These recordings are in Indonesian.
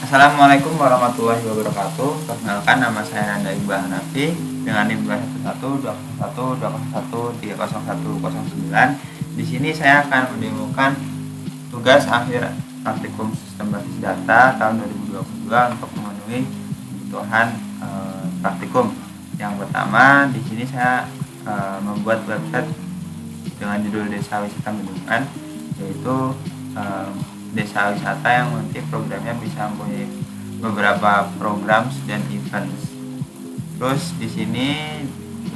Assalamualaikum warahmatullahi wabarakatuh. Perkenalkan, nama saya Nanda Iqbal Hanafi dengan NIM 2112021301309. Di sini saya akan mendemokan tugas akhir praktikum sistem basis data tahun 2022 untuk memenuhi kebutuhan praktikum. Yang pertama, di sini saya membuat website dengan judul Desa Wisata Bendungan, yaitu desa wisata yang nanti programnya bisa mempunyai beberapa program dan events. Terus di sini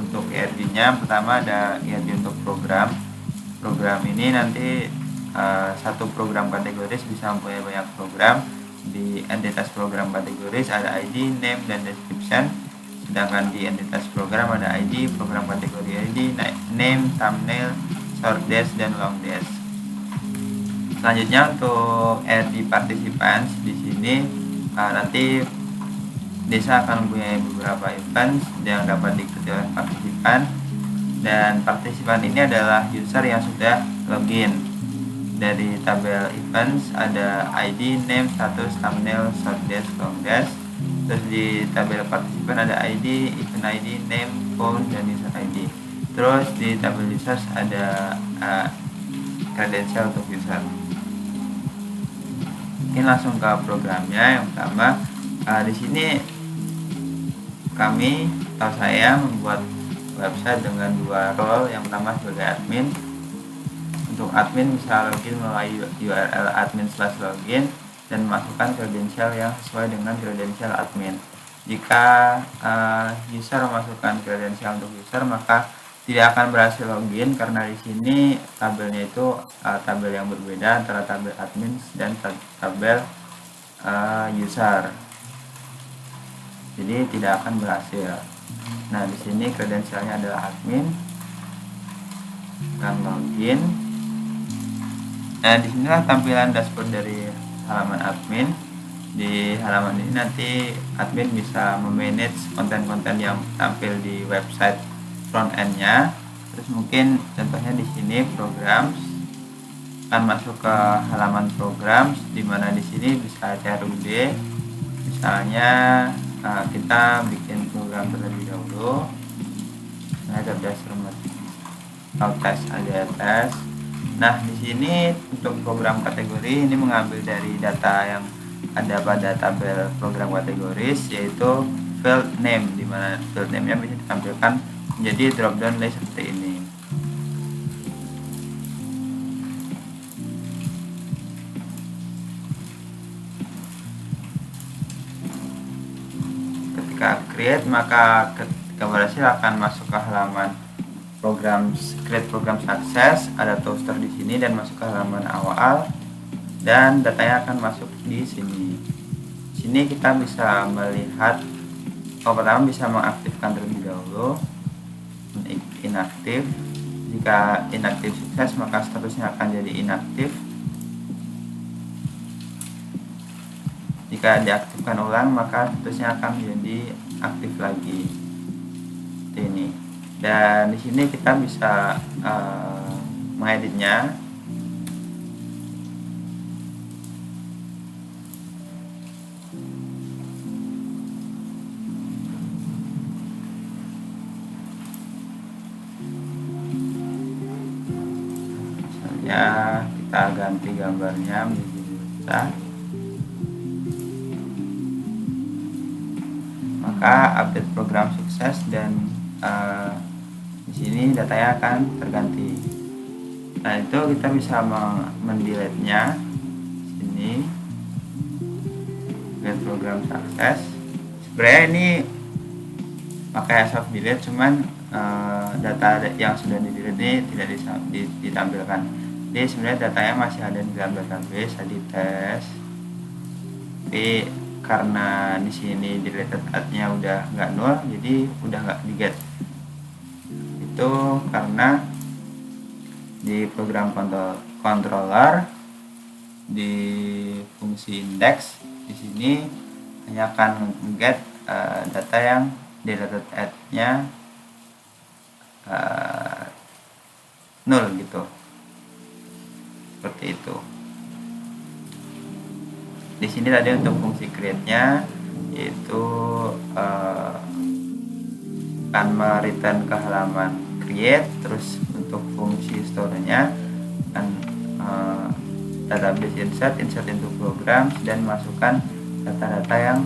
untuk IRD-nya pertama ada IRD untuk program. Program ini nanti satu program kategoris bisa mempunyai banyak program. Di entitas program kategoris ada ID, name, dan description. Sedangkan di entitas program ada ID, program kategori ID, name, thumbnail, short dash, dan long dash. Selanjutnya untuk RD participants, di sini nanti desa akan mempunyai beberapa events yang dapat diikuti oleh partisipan, dan partisipan ini adalah user yang sudah login. Dari tabel events ada ID, name, status, thumbnail, short dash, long dash. Terus di tabel partisipan ada ID, event ID, name, phone, dan user ID. Terus di tabel users ada kredensial untuk user. Mungkin langsung ke programnya. Yang pertama, di sini kami atau saya membuat website dengan dua role. Yang pertama sebagai admin. Untuk admin bisa login melalui URL admin/login dan masukkan kredensial yang sesuai dengan kredensial admin. Jika user memasukkan kredensial untuk user, maka tidak akan berhasil login karena di sini tabelnya itu tabel yang berbeda antara tabel admin dan tabel user. Jadi tidak akan berhasil. Nah, di sini kredensialnya adalah admin. Akan login. Nah, disinilah tampilan dashboard dari halaman admin. Di halaman ini nanti admin bisa memanage konten-konten yang tampil di website front end-nya. Terus mungkin contohnya di sini programs, akan masuk ke halaman programs, di mana di sini bisa CRUD. Misalnya kita bikin program terlebih dahulu. Nah, cerdas cermat atau tes aja tes. Nah, di sini untuk program kategori ini mengambil dari data yang ada pada tabel program kategoris, yaitu field name, di mana field name-nya bisa ditampilkan menjadi drop down list seperti ini. Ketika create, maka ketika berhasil akan masuk ke halaman program create program sukses, ada toaster di sini dan masuk ke halaman awal dan datanya akan masuk di sini. Sini kita bisa melihat, pertama bisa mengaktifkan terlebih dahulu, inaktif. Jika inaktif sukses, maka statusnya akan jadi inaktif. Jika diaktifkan ulang, maka statusnya akan menjadi aktif lagi. Seperti ini. Dan di sini kita bisa mengeditnya. Misalnya kita ganti gambarnya menjadi bisa. Maka update program sukses dan di sini datanya akan terganti. Nah, itu kita bisa mendelete-nya. Sini delete program sukses. Sebenarnya ini pakai soft delete, cuman data yang sudah di delete ini tidak ditampilkan. Jadi sebenarnya datanya masih ada di dalam database, ada di tes. Tapi karena di sini deleted add-nya udah nggak nol, jadi udah nggak di get. Itu karena di program controller di fungsi index di sini hanya akan get data yang deleted add-nya nol gitu. Seperti itu. Di sini tadi untuk fungsi create-nya yaitu akan mereturn ke halaman create. Terus untuk fungsi store-nya akan database insert into programs, dan masukkan data-data yang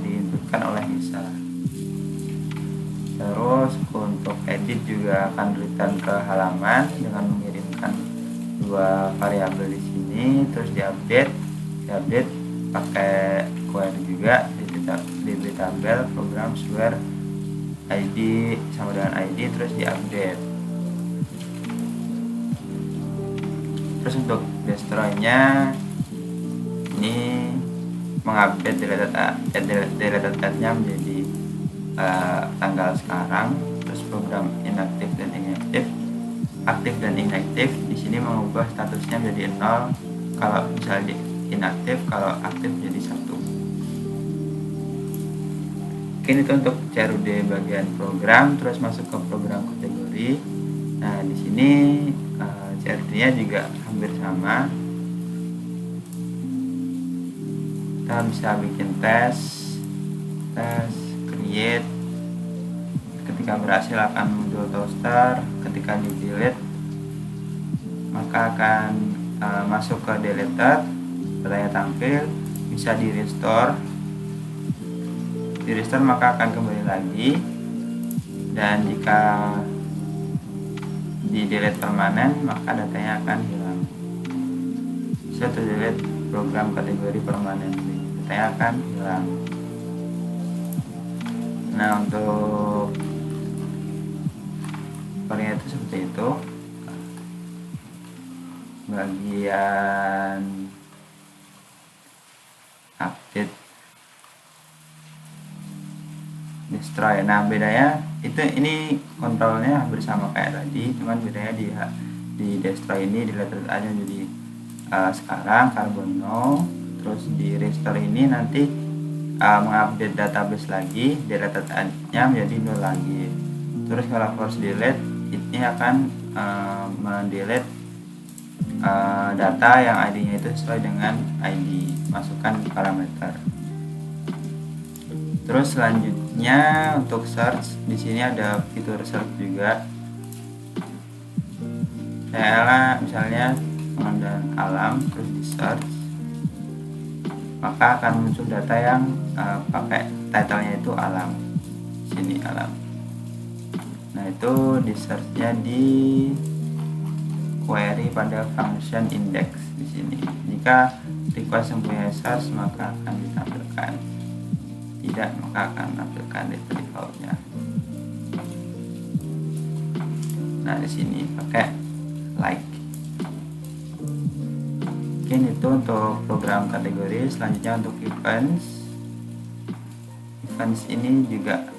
diinputkan oleh user. Terus untuk edit juga akan return ke halaman dengan mengirimkan dua variabel di sini. Terus diupdate pakai query juga db tabel programs where id sama dengan id, terus diupdate. Terus untuk destroy-nya ini mengupdate deleted tab-nya menjadi tanggal sekarang. Terus program inaktif dan inaktif, aktif dan inaktif, di sini mengubah statusnya menjadi 0 kalau misalnya inaktif, kalau aktif jadi 1. Oke, itu untuk CRUD bagian program. Terus masuk ke program kategori. Nah, di sini CRUD-nya juga hampir sama. Kita bisa bikin tes create. Ketika berhasil akan muncul toaster. Ketika di delete maka akan masuk ke deleted, datanya tampil. Bisa di restore maka akan kembali lagi. Dan jika di delete permanen maka datanya akan hilang. Bisa to delete program kategori permanen, datanya akan hilang. Nah, untuk palingnya itu seperti itu. Bagian update destroy. Nah, bedanya ini kontrolnya hampir sama kayak tadi, cuman bedanya di destroy ini deleted aja jadi sekarang carbon no. Terus di restore ini nanti mengupdate database lagi, deleted nya menjadi 0 lagi. Terus kalau force delete ini akan mendelete data yang ID-nya itu sesuai dengan ID, masukkan parameter. Terus selanjutnya untuk search, di sini ada fitur search juga. Saya misalnya pengendalian alam, terus di search, maka akan muncul data yang pakai title-nya itu alam. Sini alam. Nah, itu di search-nya di query pada function index di sini. Jika request mempunyai search maka akan ditampilkan. Tidak, maka akan menampilkan data default-nya. Nah, di sini pakai like. Mungkin itu untuk program kategori. Selanjutnya untuk events. Events ini juga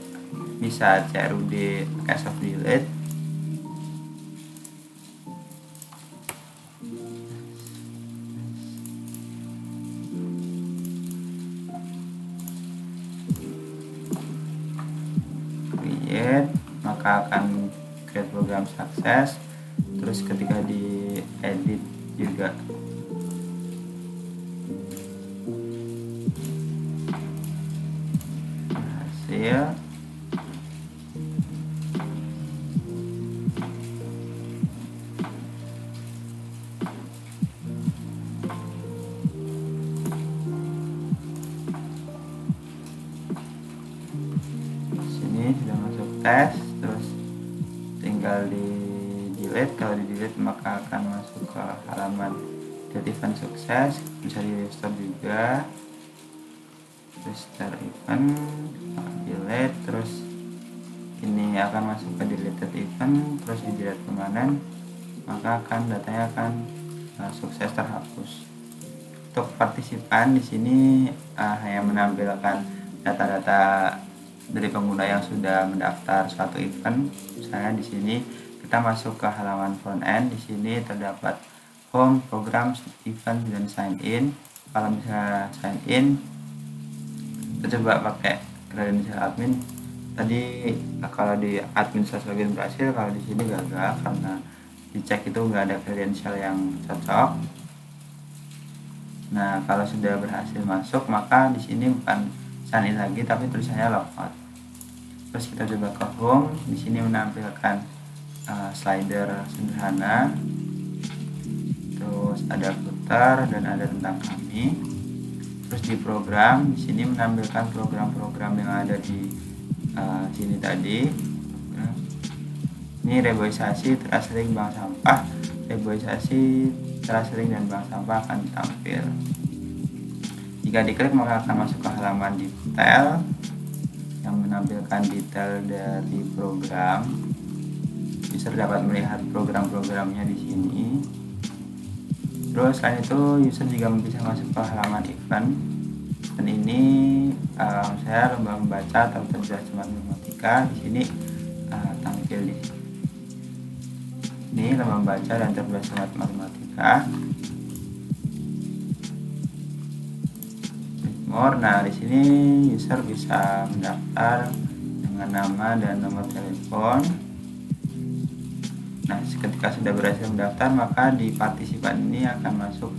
bisa CRUD pakai soft delete. Maka akan create program sukses. Terus ketika di edit juga berhasil. Sini sudah masuk tes. Terus tinggal di delete. Kalau di delete maka akan masuk ke halaman get event sukses. Bisa di restore juga, restore event, delete. Terus ini akan masuk ke deleted event, terus di delete permanen, maka akan datanya akan sukses terhapus. Untuk partisipan di sini hanya menampilkan data-data dari pengguna yang sudah mendaftar suatu event. Misalnya di sini kita masuk ke halaman front end. Di sini terdapat home, programs, event, dan sign in. Kalau misalnya sign in, kita coba pakai credential admin. Tadi kalau di admin login berhasil, kalau di sini gagal karena dicek itu nggak ada credential yang cocok. Nah, kalau sudah berhasil masuk, maka di sini bukan sign in lagi tapi tulisannya logout. Terus kita coba ke home. Di sini menampilkan slider sederhana, terus ada footer dan ada tentang kami. Terus di program, di sini menampilkan program-program yang ada di sini tadi. Ini reboisasi, terasering bank sampah. Reboisasi, terasering dan bank sampah akan tampil. Jika diklik maka akan masuk ke halaman detail yang menampilkan detail dari program. User dapat melihat program-programnya di sini. Terus selain itu user juga bisa masuk ke halaman event. Dan ini saya lomba membaca atau cerdas matematika. Di sini tampil di sini. Ini lomba membaca dan cerdas matematika. Nah, di sini user bisa mendaftar dengan nama dan nomor telepon. Nah, ketika sudah berhasil mendaftar, maka di partisipan ini akan masuk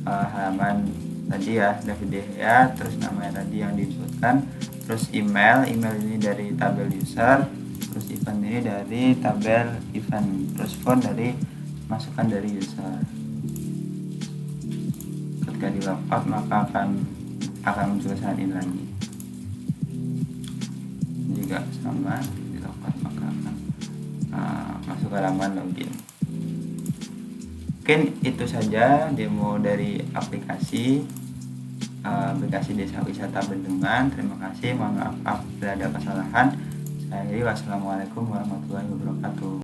halaman tadi ya, David De Gea, terus namanya tadi yang disebutkan, terus email ini dari tabel user, terus event ini dari tabel event, terus phone dari masukan dari user. Ketika di logout maka akan muncul sign in lagi. Juga sama, di logout maka akan masuk halaman login. Mungkin itu saja demo dari aplikasi Desa Wisata Bendungan. Terima kasih, mohon maaf bila ada kesalahan. Saya Wassalamualaikum warahmatullahi wabarakatuh.